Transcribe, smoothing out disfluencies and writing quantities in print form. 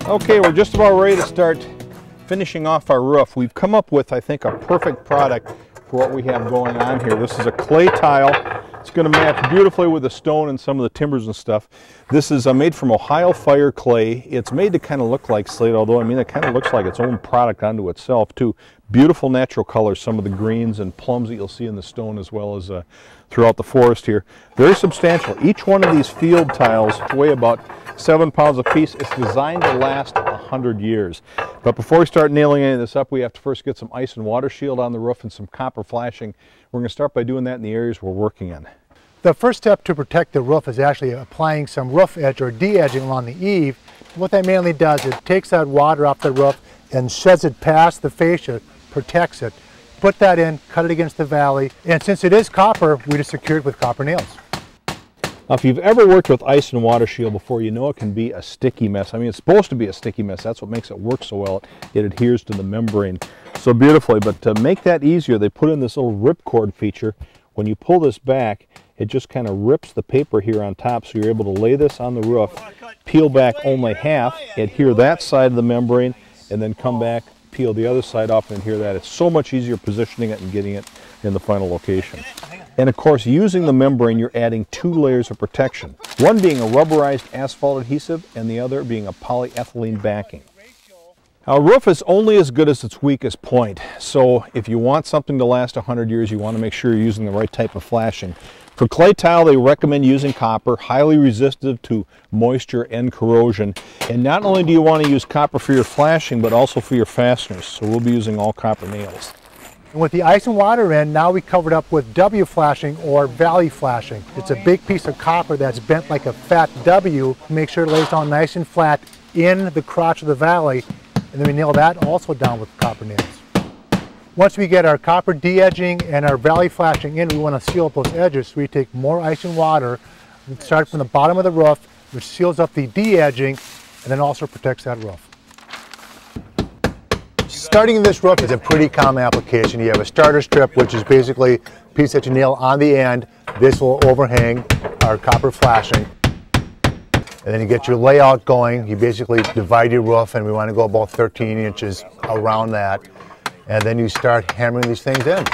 Okay, we're just about ready to start finishing off our roof. We've come up with, I think, a perfect product for what we have going on here. This is a clay tile. It's going to match beautifully with the stone and some of the timbers and stuff. This is made from Ohio fire clay. It's made to kind of look like slate, although I mean it kind of looks like its own product unto itself too. Beautiful natural colors, some of the greens and plums that you'll see in the stone as well as throughout the forest here. Very substantial. Each one of these field tiles weigh about 7 pounds a piece. It's designed to last 100 years. But before we start nailing any of this up, we have to first get some ice and water shield on the roof and some copper flashing. We're going to start by doing that in the areas we're working in. The first step to protect the roof is actually applying some roof edge or de-edging along the eave. What that mainly does is it takes that water off the roof and sheds it past the fascia, protects it. Put that in, cut it against the valley, and since it is copper, we just secure it with copper nails. Now, if you've ever worked with ice and water shield before, you know it can be a sticky mess. I mean, it's supposed to be a sticky mess. That's what makes it work so well. It adheres to the membrane so beautifully. But to make that easier, they put in this little ripcord feature. When you pull this back, it just kind of rips the paper here on top, so you're able to lay this on the roof, peel back only half, adhere that side of the membrane, and then come back, peel the other side off and adhere that. It's so much easier positioning it and getting it in the final location. And of course, using the membrane, you're adding 2 layers of protection. One being a rubberized asphalt adhesive, and the other being a polyethylene backing. Now, a roof is only as good as its weakest point. So if you want something to last 100 years, you want to make sure you're using the right type of flashing. For clay tile, they recommend using copper, highly resistive to moisture and corrosion. And not only do you want to use copper for your flashing, but also for your fasteners. So we'll be using all copper nails. And with the ice and water in, now we covered up with W flashing or valley flashing. It's a big piece of copper that's bent like a fat W. Make sure it lays down nice and flat in the crotch of the valley, and then we nail that also down with copper nails. Once we get our copper de-edging and our valley flashing in, we want to seal up those edges. So we take more ice and water, we start from the bottom of the roof, which seals up the de-edging and then also protects that roof. Starting this roof is a pretty common application. You have a starter strip, which is basically a piece that you nail on the end. This will overhang our copper flashing. And then you get your layout going. You basically divide your roof, and we want to go about 13 inches around that. And then you start hammering these things in.